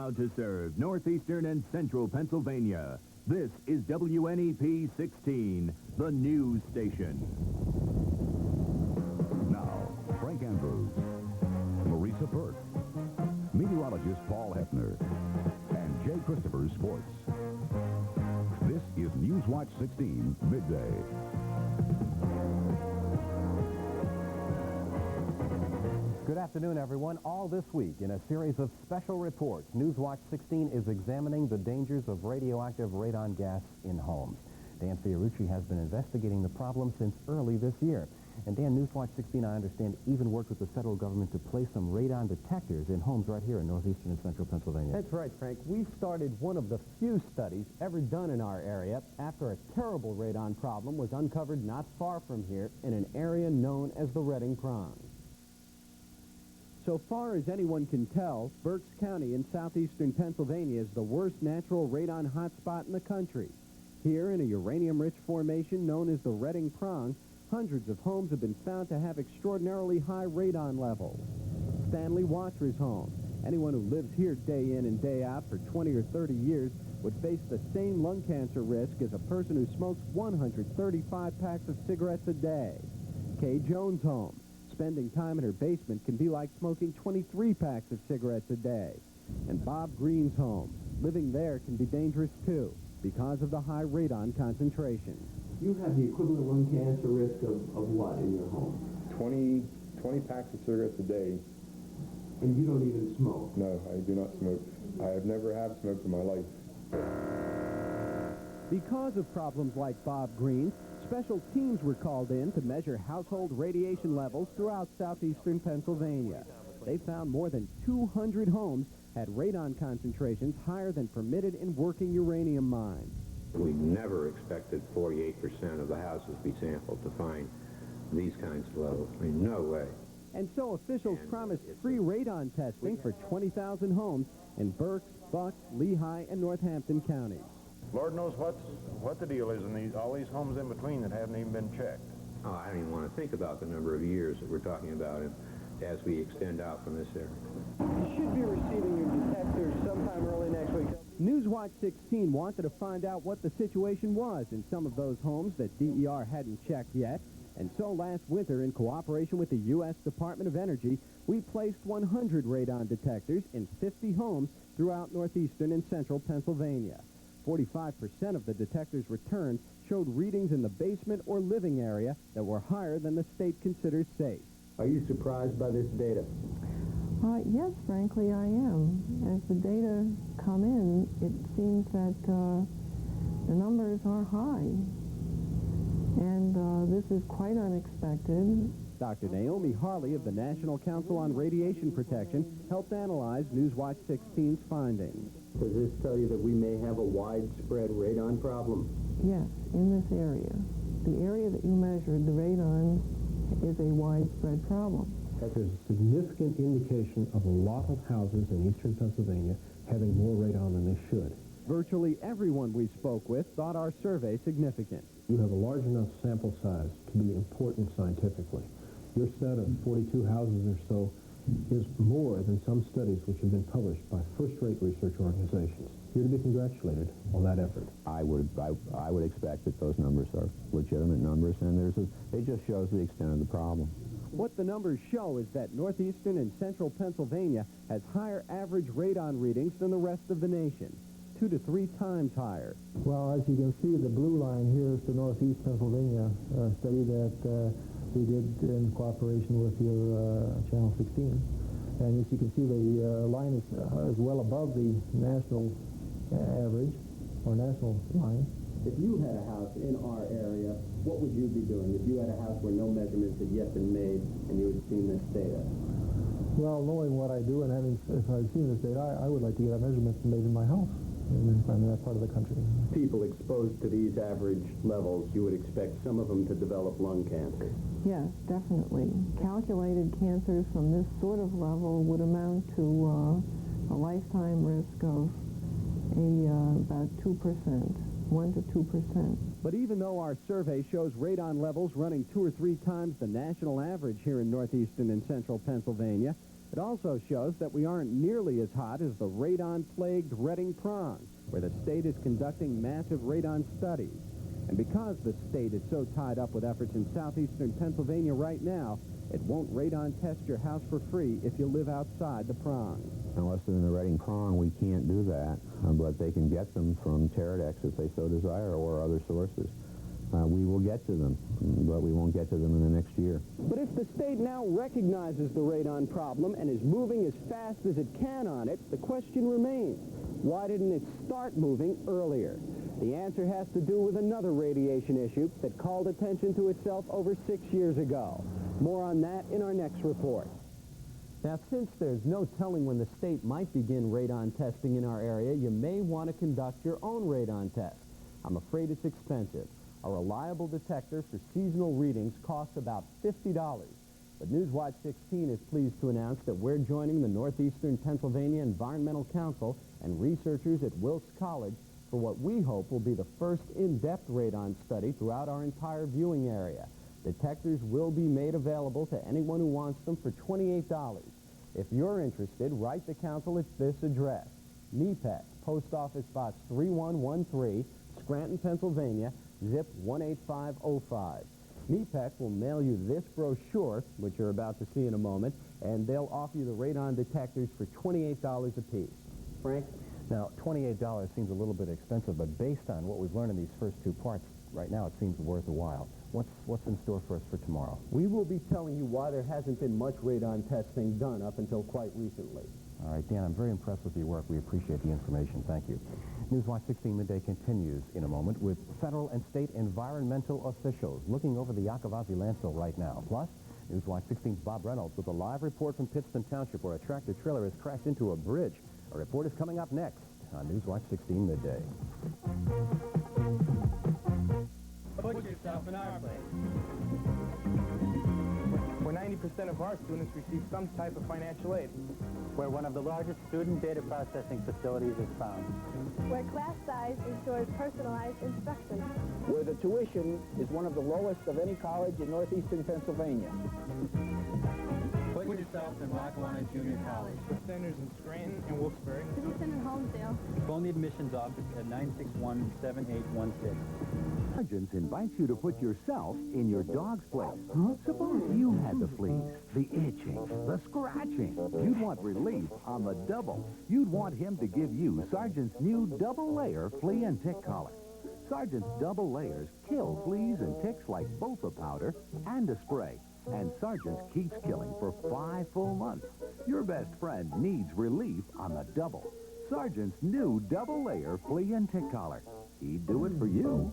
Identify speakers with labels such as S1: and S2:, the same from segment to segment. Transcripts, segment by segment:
S1: Proud to serve northeastern and central Pennsylvania. This is WNEP 16, the news station.
S2: Now, Frank Andrews, Marisa Burt, meteorologist Paul Hefner, and Jay Christopher's sports. This is Newswatch 16, midday.
S3: Good afternoon, everyone. All this week, in a series of special reports, Newswatch 16 is examining the dangers of radioactive radon gas in homes. Dan Fiorucci has been investigating the problem since early this year. And Dan, Newswatch 16, I understand, even worked with the federal government to place some radon detectors in homes right here in northeastern and central Pennsylvania.
S4: That's right, Frank. We started one of the few studies ever done in our area after a terrible radon problem was uncovered not far from here in an area known as the Reading Prong. So far as anyone can tell, Berks County in southeastern Pennsylvania is the worst natural radon hotspot in the country. Here, in a uranium-rich formation known as the Reading Prong, hundreds of homes have been found to have extraordinarily high radon levels. Stanley Watra's home. Anyone who lives here day in and day out for 20 or 30 years would face the same lung cancer risk as a person who smokes 135 packs of cigarettes a day. Kay Jones' home. Spending time in her basement can be like smoking 23 packs of cigarettes a day. And Bob Green's home. Living there can be dangerous, too, because of the high radon concentration.
S5: You have the equivalent lung cancer risk of what in your home?
S6: 20 packs of cigarettes a day.
S5: And you don't even smoke?
S6: No, I do not smoke. I have never smoked in my life.
S4: Because of problems like Bob Green's, special teams were called in to measure household radiation levels throughout southeastern Pennsylvania. They found more than 200 homes had radon concentrations higher than permitted in working uranium mines.
S7: We never expected 48% of the houses be sampled to find these kinds of levels. I mean, no way.
S4: And so officials promised free radon testing for 20,000 homes in Berks, Bucks, Lehigh, and Northampton counties.
S8: Lord knows what the deal is in all these homes in between that haven't even been checked.
S7: Oh, I don't even want to think about the number of years that we're talking about as we extend out from this area.
S4: You should be receiving your detectors sometime early next week. Newswatch 16 wanted to find out what the situation was in some of those homes that DER hadn't checked yet. And so last winter, in cooperation with the U.S. Department of Energy, we placed 100 radon detectors in 50 homes throughout northeastern and central Pennsylvania. 45% of the detectors returned showed readings in the basement or living area that were higher than the state considers safe.
S5: Are you surprised by this data?
S9: Yes, frankly, I am. As the data come in, it seems that the numbers are high. And this is quite unexpected.
S4: Dr. Naomi Harley of the National Council on Radiation Protection helped analyze Newswatch 16's findings.
S5: Does this tell you that we may have a widespread radon problem?
S9: Yes, in this area. The area that you measured, the radon, is a widespread problem.
S10: There's a significant indication of a lot of houses in eastern Pennsylvania having more radon than they should.
S4: Virtually everyone we spoke with thought our survey significant.
S10: You have a large enough sample size to be important scientifically. Your set of 42 houses or so is more than some studies which have been published by first-rate research organizations. You're to be congratulated on that effort.
S11: I would expect that those numbers are legitimate numbers, and it just shows the extent of the problem.
S4: What the numbers show is that northeastern and central Pennsylvania has higher average radon readings than the rest of the nation, 2 to 3 times higher.
S12: Well, as you can see, the blue line here is the northeast Pennsylvania study that we did in cooperation with your Channel 16. And as you can see, the line is well above the national average, or national line.
S5: If you had a house in our area, what would you be doing if you had a house where no measurements had yet been made and you had seen this data?
S12: Well, knowing what I do and if I've seen this data, I would like to get a measurement made in my house in that part of the country.
S5: People exposed to these average levels, you would expect some of them to develop lung cancer.
S9: Yes, definitely. Calculated cancers from this sort of level would amount to a lifetime risk of about 2%, 1 to 2%.
S4: But even though our survey shows radon levels running 2 or 3 times the national average here in northeastern and central Pennsylvania, It also shows that we aren't nearly as hot as the radon-plagued Reading Prong, where the state is conducting massive radon studies. And because the state is so tied up with efforts in southeastern Pennsylvania right now, it won't radon test your house for free if you live outside the prong.
S11: Unless they're in the Reading Prong, we can't do that, but they can get them from Curated if they so desire, or other sources. We will get to them, but we won't get to them in the next year.
S4: But if the state now recognizes the radon problem and is moving as fast as it can on it, the question remains, why didn't it start moving earlier? The answer has to do with another radiation issue that called attention to itself over 6 years ago. More on that in our next report. Now, since there's no telling when the state might begin radon testing in our area, you may want to conduct your own radon test. I'm afraid it's expensive. A reliable detector for seasonal readings costs about $50. But Newswatch 16 is pleased to announce that we're joining the Northeastern Pennsylvania Environmental Council and researchers at Wilkes College for what we hope will be the first in-depth radon study throughout our entire viewing area. Detectors will be made available to anyone who wants them for $28. If you're interested, write the council at this address: NEPEC, Post Office Box 3113, Scranton, Pennsylvania, zip 18505. NEPEC will mail you this brochure, which you're about to see in a moment, and they'll offer you the radon detectors for $28 apiece. Frank?
S3: Now, $28 seems a little bit expensive, but based on what we've learned in these first two parts, right now it seems worth a while. What's in store for us for tomorrow?
S4: We will be telling you why there hasn't been much radon testing done up until quite recently.
S3: All right, Dan, I'm very impressed with your work. We appreciate the information. Thank you. Newswatch 16 Midday continues in a moment with federal and state environmental officials looking over the Yakavazi landfill right now. Plus, Newswatch 16's Bob Reynolds with a live report from Pittston Township where a tractor trailer has crashed into a bridge. A report is coming up next on Newswatch 16 Midday.
S13: Put yourself in our place. Where 90% of our students receive some type of financial aid.
S14: Where one of the largest student data processing facilities is found.
S15: Where class size ensures personalized instruction.
S16: Where the tuition is one of the lowest of any college in northeastern Pennsylvania.
S13: Put yourself in Lackawanna Junior College. With centers in Scranton and Wilkes-Barre.
S15: Citizen in Holmesdale.
S14: Phone the admissions office at 961-7816.
S1: Sergeants invites you to put yourself in your dog's place. Huh? Suppose you had the fleas, the itching, the scratching. You'd want relief on the double. You'd want him to give you Sergeant's new double-layer flea and tick collar. Sergeant's double layers kill fleas and ticks like both a powder and a spray. And Sergeant's keeps killing for 5 full months. Your best friend needs relief on the double. Sergeant's new double-layer flea and tick collar. He'd do it for you.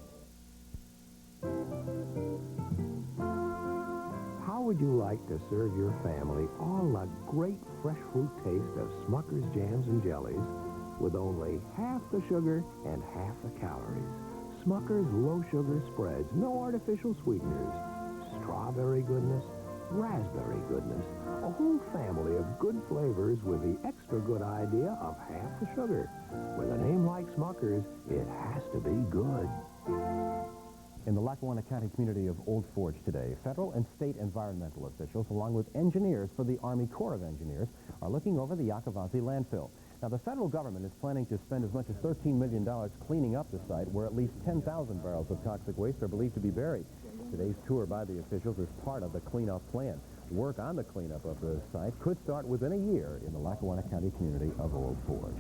S17: How would you like to serve your family all the great fresh fruit taste of Smucker's jams and jellies with only half the sugar and half the calories? Smucker's low-sugar spreads, no artificial sweeteners, strawberry goodness, raspberry goodness, a whole family of good flavors with the extra good idea of half the sugar. With a name like Smucker's, it has to be good.
S3: In the Lackawanna County community of Old Forge today, federal and state environmental officials, along with engineers for the Army Corps of Engineers, are looking over the Yakavazi landfill. Now, the federal government is planning to spend as much as $13 million cleaning up the site where at least 10,000 barrels of toxic waste are believed to be buried. Today's tour by the officials is part of the cleanup plan. Work on the cleanup of the site could start within a year in the Lackawanna County community of Old Forge.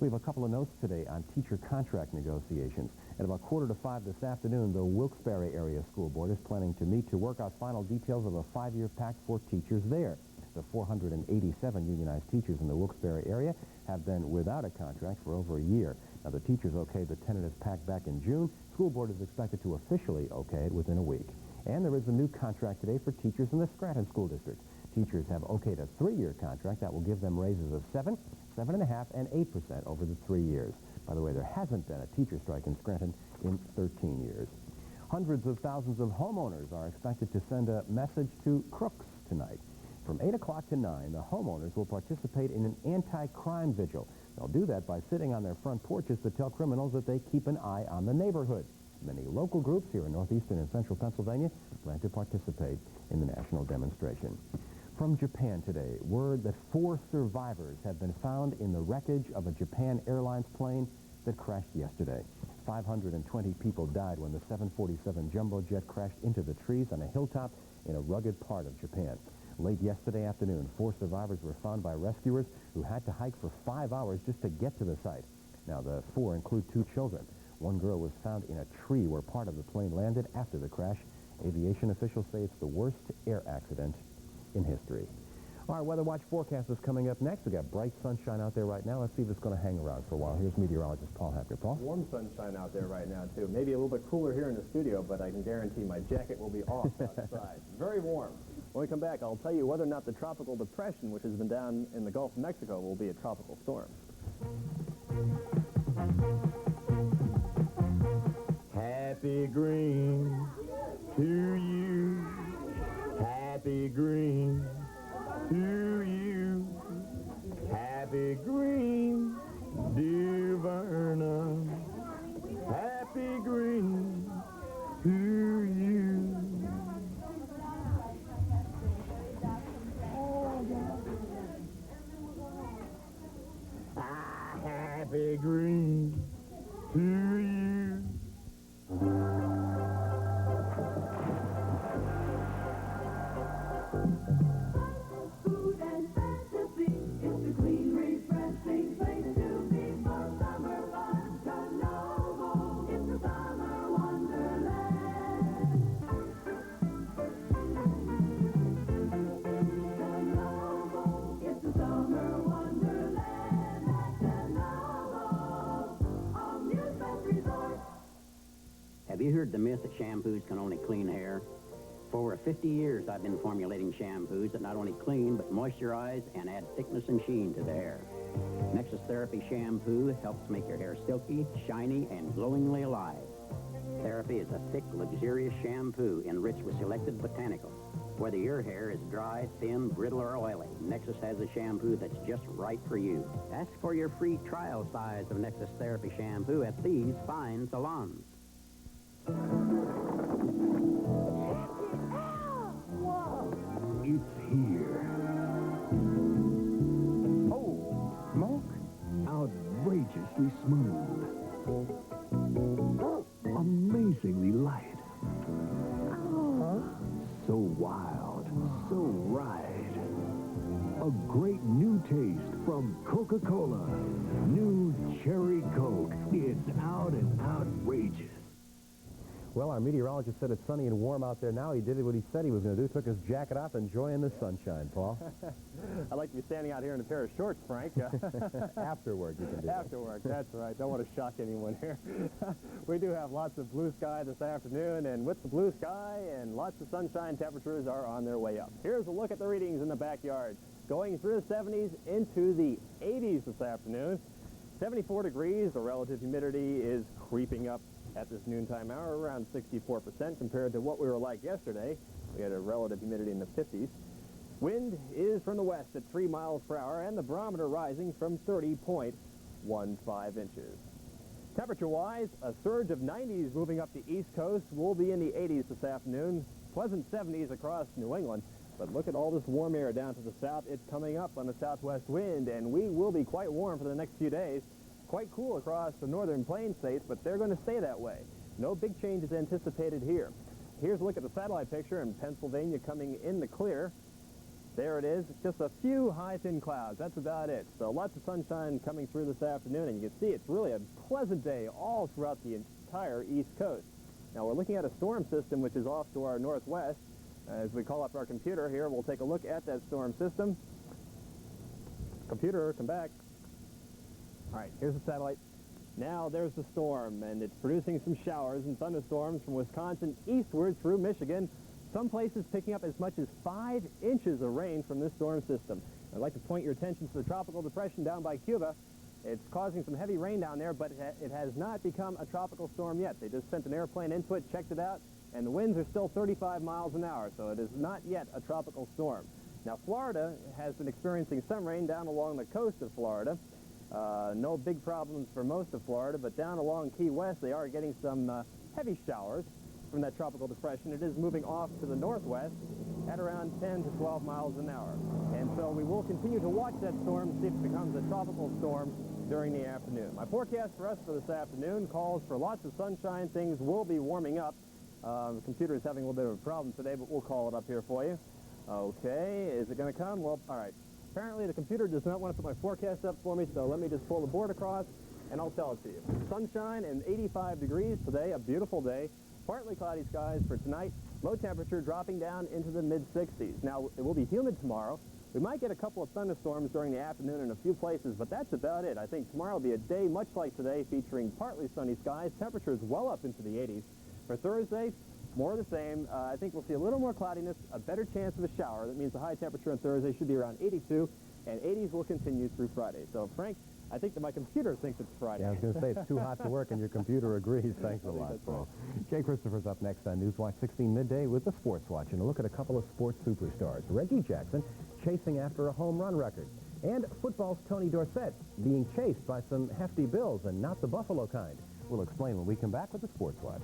S3: We have a couple of notes today on teacher contract negotiations. At about 4:45 this afternoon, the Wilkes-Barre Area School Board is planning to meet to work out final details of a 5-year pact for teachers there. The 487 unionized teachers in the Wilkes-Barre area have been without a contract for over a year. Now, the teachers okayed the tentative pact back in June. School Board is expected to officially okay it within a week. And there is a new contract today for teachers in the Scranton School District. Teachers have okayed a 3-year contract that will give them raises of 7, 7.5%, and 8% over the 3 years. By the way, there hasn't been a teacher strike in Scranton in 13 years. Hundreds of thousands of homeowners are expected to send a message to crooks tonight. From 8 o'clock to 9, the homeowners will participate in an anti-crime vigil. They'll do that by sitting on their front porches to tell criminals that they keep an eye on the neighborhood. Many local groups here in northeastern and central Pennsylvania plan to participate in the national demonstration. From Japan today, word that 4 survivors have been found in the wreckage of a Japan Airlines plane that crashed yesterday. 520 people died when the 747 jumbo jet crashed into the trees on a hilltop in a rugged part of Japan. Late yesterday afternoon, 4 survivors were found by rescuers who had to hike for 5 hours just to get to the site. Now, the 4 include 2 children. One girl was found in a tree where part of the plane landed after the crash. Aviation officials say it's the worst air accident in history. Our Weather Watch forecast is coming up next. We've got bright sunshine out there right now. Let's see if it's going to hang around for a while. Here's meteorologist Paul Hapker. Paul?
S4: Warm sunshine out there right now, too. Maybe a little bit cooler here in the studio, but I can guarantee my jacket will be off outside. Very warm. When we come back, I'll tell you whether or not the tropical depression, which has been down in the Gulf of Mexico, will be a tropical storm.
S18: Happy Green to you. Happy Green to you. Happy Green, dear Verna. Happy Green to you. Happy Green to you.
S19: Food and fantasy, it's a clean, refreshing place to be for summer fun. Canovo, it's a summer wonderland. Canovo, it's a summer wonderland. Canovo, amusement resort.
S20: Have you heard the myth that shampoos can only clean hair? For over 50 years, I've been formulating shampoos that not only clean, but moisturize and add thickness and sheen to the hair. Nexus Therapy shampoo helps make your hair silky, shiny, and glowingly alive. Therapy is a thick, luxurious shampoo enriched with selected botanicals. Whether your hair is dry, thin, brittle, or oily, Nexus has a shampoo that's just right for you. Ask for your free trial size of Nexus Therapy shampoo at these fine salons.
S2: It's here. Oh, smoke? Outrageously smooth. Amazingly light. So wild, so right. A great new taste from Coca-Cola. New Cherry Coke. It's out and outrageous.
S3: Well, our meteorologist said it's sunny and warm out there now. He did what he said he was going to do. Took his jacket off, enjoying the sunshine, Paul.
S4: I'd like to be standing out here in a pair of shorts, Frank.
S3: After work, you can do
S4: After work, that's right. Don't want to shock anyone here. We do have lots of blue sky this afternoon, and with the blue sky and lots of sunshine, temperatures are on their way up. Here's a look at the readings in the backyard. Going through the 70s into the 80s this afternoon. 74 degrees. The relative humidity is creeping up at this noontime hour, around 64% compared to what we were like yesterday. We had a relative humidity in the 50s. Wind is from the west at 3 miles per hour, and the barometer rising from 30.15 inches. Temperature-wise, a surge of 90s moving up the east coast. We'll be in the 80s this afternoon. Pleasant 70s across New England. But look at all this warm air down to the south. It's coming up on the southwest wind, and we will be quite warm for the next few days. Quite cool across the northern plain states, but they're going to stay that way. No big changes anticipated here. Here's a look at the satellite picture in Pennsylvania coming in the clear. There it is. Just a few high, thin clouds. That's about it. So lots of sunshine coming through this afternoon, and you can see it's really a pleasant day all throughout the entire East Coast. Now, we're looking at a storm system which is off to our northwest. As we call up our computer here, we'll take a look at that storm system. Computer, come back. All right, here's the satellite. Now there's the storm, and it's producing some showers and thunderstorms from Wisconsin eastward through Michigan. Some places picking up as much as 5 inches of rain from this storm system. I'd like to point your attention to the tropical depression down by Cuba. It's causing some heavy rain down there, but it has not become a tropical storm yet. They just sent an airplane into it, checked it out, and the winds are still 35 miles an hour, so it is not yet a tropical storm. Now, Florida has been experiencing some rain down along the coast of Florida. No big problems for most of Florida, but down along Key West, they are getting some heavy showers from that tropical depression. It is moving off to the northwest, at around 10 to 12 miles an hour. And so we will continue to watch that storm, see if it becomes a tropical storm during the afternoon. My forecast for us for this afternoon calls for lots of sunshine. Things will be warming up. The computer is having a little bit of a problem today, but we'll call it up here for you. Okay, is it going to come? Well, all right. Apparently the computer does not want to put my forecast up for me, so let me just pull the board across, and I'll tell it to you. Sunshine and 85 degrees today, a beautiful day. Partly cloudy skies for tonight. Low temperature dropping down into the mid-60s. Now, it will be humid tomorrow. We might get a couple of thunderstorms during the afternoon in a few places, but that's about it. I think tomorrow will be a day much like today, featuring partly sunny skies. Temperatures well up into the 80s. For Thursday, more of the same. I think we'll see a little more cloudiness, a better chance of a shower. That means the high temperature on Thursday should be around 82, and 80s will continue through Friday. So, Frank, I think that my computer thinks it's Friday.
S3: Yeah, I was going to say, it's too hot to work, and your computer agrees. Thanks a lot, Paul. Jay Christopher's up next on Newswatch 16 midday with the Sports Watch, and a look at a couple of sports superstars. Reggie Jackson chasing after a home run record, and football's Tony Dorsett being chased by some hefty bills, and not the Buffalo kind. We'll explain when we come back with the Sports Watch.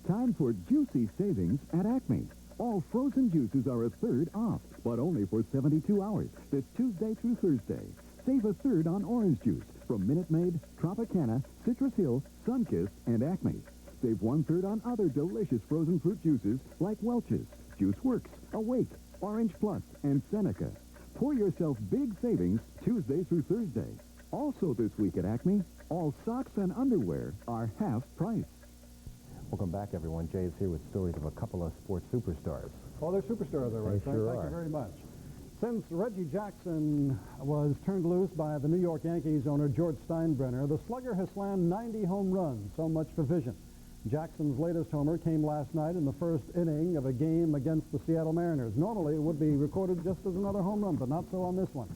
S2: Time for juicy savings at Acme. All frozen juices are a third off, but only for 72 hours, this Tuesday through Thursday. Save a third on orange juice from Minute Maid, Tropicana, Citrus Hill, Sunkist, and Acme. Save 1/3 on other delicious frozen fruit juices like Welch's, Juice Works, Awake, Orange Plus, and Seneca. Pour yourself big savings Tuesday through Thursday. Also this week at Acme, all socks and underwear are half price.
S3: Welcome back, everyone. Jay is here with stories of a couple of sports superstars.
S21: Oh, they're superstars, all right,
S3: They sure
S21: Thank
S3: are.
S21: you very much. Since Reggie Jackson was turned loose by the New York Yankees owner George Steinbrenner, the slugger has slammed 90 home runs. So much for vision. Jackson's latest homer came last night in the first inning of a game against the Seattle Mariners. Normally, it would be recorded just as another home run, but not so on this one.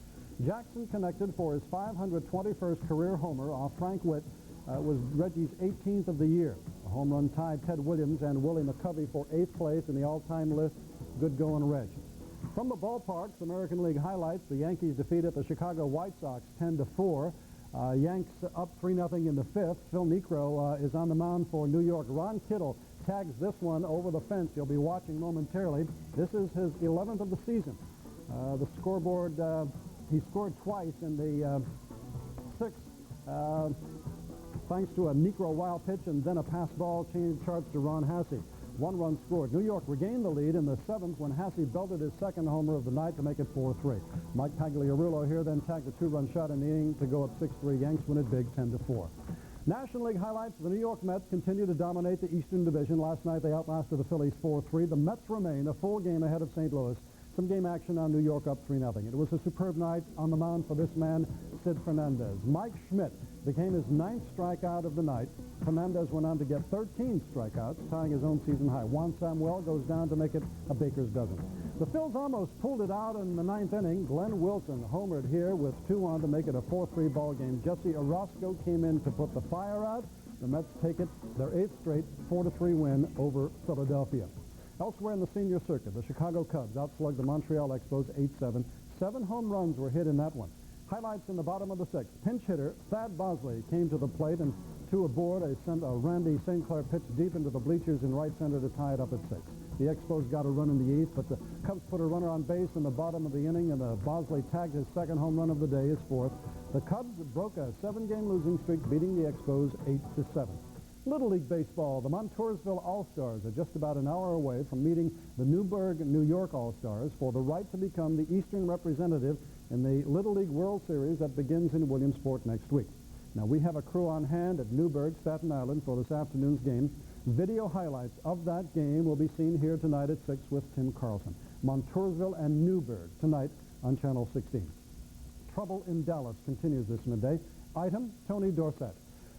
S21: Jackson connected for his 521st career homer off Frank Witt. Was Reggie's 18th of the year. A home run tied Ted Williams and Willie McCovey for 8th place in the all-time list. Good going, Reg. From the ballparks, American League highlights, the Yankees defeated the Chicago White Sox 10-4. Yanks up 3-0 in the fifth. Phil Niekro is on the mound for New York. Ron Kittle tags this one over the fence. You'll be watching momentarily. This is his 11th of the season. The scoreboard, he scored twice in the sixth. Thanks to a Niekro wild pitch and then a pass ball change charge to Ron Hasse. 1 run scored. New York regained the lead in the 7th when Hasse belted his second homer of the night to make it 4-3. Mike Pagliarulo here then tagged a 2-run shot in the inning to go up 6-3. Yanks win it big 10-4. National League highlights. The New York Mets continue to dominate the Eastern Division. Last night they outlasted the Phillies 4-3. The Mets remain a full game ahead of St. Louis. Some game action on New York up 3-0. It was a superb night on the mound for this man, Sid Fernandez. Mike Schmidt became his 9th strikeout of the night. Fernandez went on to get 13 strikeouts, tying his own season high. Juan Samuel goes down to make it a baker's dozen. The Phils almost pulled it out in the 9th inning. Glenn Wilson homered here with 2 on to make it a 4-3 ball game. Jesse Orozco came in to put the fire out. The Mets take it their 8th straight 4-3 win over Philadelphia. Elsewhere in the senior circuit, the Chicago Cubs outslugged the Montreal Expos 8-7. 7 home runs were hit in that one. Highlights in the bottom of the 6th. Pinch hitter Thad Bosley came to the plate, and to aboard, sent a Randy St. Clair pitch deep into the bleachers in right center to tie it up at 6. The Expos got a run in the 8th, but the Cubs put a runner on base in the bottom of the inning, and Bosley tagged his second home run of the day, his 4th. The Cubs broke a 7-game losing streak, beating the Expos 8-7. Little League Baseball, the Montoursville All-Stars are just about an hour away from meeting the Newburgh, New York All-Stars for the right to become the Eastern representative in the Little League World Series that begins in Williamsport next week. Now, we have a crew on hand at Newburgh, Staten Island for this afternoon's game. Video highlights of that game will be seen here tonight at 6 with Tim Carlson. Montoursville and Newburgh tonight on Channel 16. Trouble in Dallas continues this midday. Item, Tony Dorsett.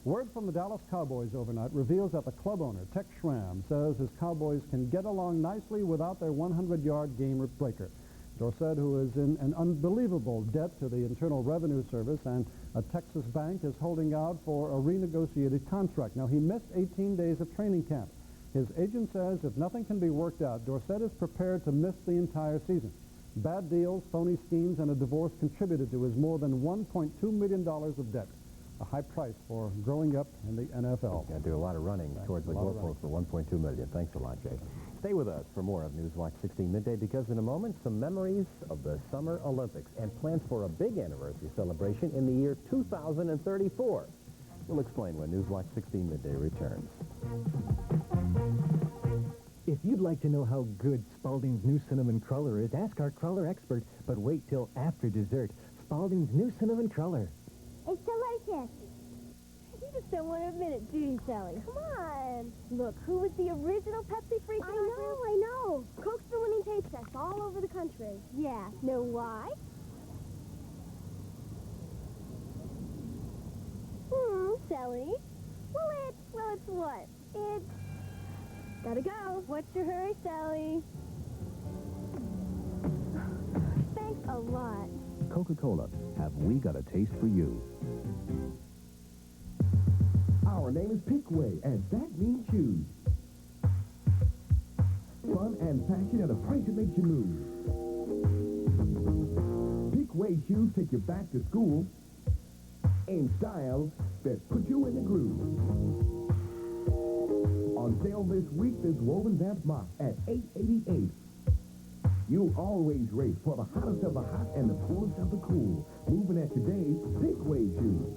S21: Word from the Dallas Cowboys overnight reveals that the club owner, Tex Schramm, says his Cowboys can get along nicely without their 100-yard game breaker. Dorsett, who is in an unbelievable debt to the Internal Revenue Service and a Texas bank, is holding out for a renegotiated contract. Now, he missed 18 days of training camp. His agent says if nothing can be worked out, Dorsett is prepared to miss the entire season. Bad deals, phony schemes, and a divorce contributed to his more than $1.2 million of debt. A high price for growing up in the NFL.
S3: Got to do a lot of running towards the goalpost for $1.2 million. Thanks a lot, Jay. Stay with us for more of Newswatch 16 Midday, because in a moment, some memories of the Summer Olympics and plans for a big anniversary celebration in the year 2034. We'll explain when Newswatch 16 Midday returns.
S6: If you'd like to know how good Spalding's new cinnamon cruller is, ask our cruller expert, but wait till after dessert. Spalding's new cinnamon cruller.
S15: It's delicious. You just don't want to admit it, do you, Sally? Come on. Look, who was the original Pepsi-free cinnamon? I know. Coke's been winning taste tests all over the country. Yeah. Know why? Sally? Well, it's what? It's... Gotta go. What's your hurry, Sally? Thanks a lot.
S2: Coca-Cola, have we got a taste for you? Our name is Pickway, and that means shoes. Fun and fashion at a price that makes you move. Pickway shoes take you back to school in style that put you in the groove. On sale this week, this woven vamp mock at $8.88. You always race for the hottest of the hot and the coolest of the cool. Moving at today's Pickway shoes.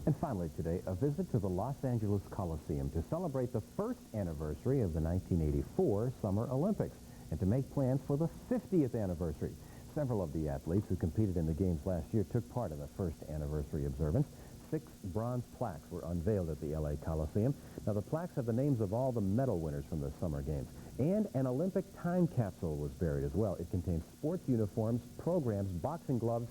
S3: And finally today, a visit to the Los Angeles Coliseum to celebrate the first anniversary of the 1984 Summer Olympics and to make plans for the 50th anniversary. Several of the athletes who competed in the games last year took part in the first anniversary observance. 6 bronze plaques were unveiled at the L.A. Coliseum. Now, the plaques have the names of all the medal winners from the Summer Games. And an Olympic time capsule was buried as well. It contains sports uniforms, programs, boxing gloves,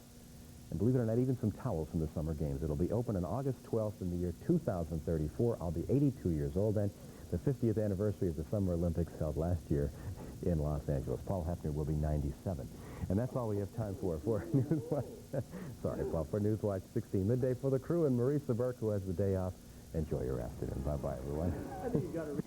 S3: and believe it or not, even some towels from the Summer Games. It'll be open on August 12th in the year 2034. I'll be 82 years old then. The 50th anniversary of the Summer Olympics held last year in Los Angeles. Paul Hefner will be 97. And that's all we have time for Newswatch. Sorry, Paul, for Newswatch 16 Midday. For the crew and Marisa Burke, who has the day off, enjoy your afternoon. Bye-bye, everyone.
S6: I think you got to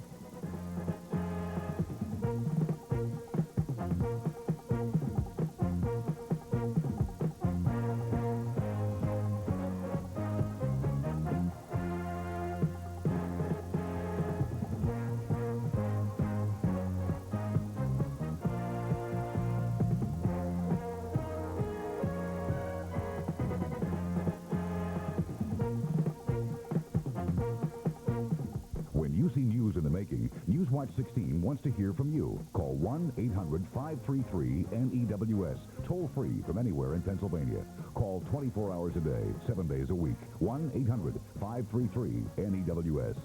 S1: Newswatch 16 wants to hear from you. Call 1-800-533-NEWS. Toll free from anywhere in Pennsylvania. Call 24 hours a day, 7 days a week. 1-800-533-NEWS.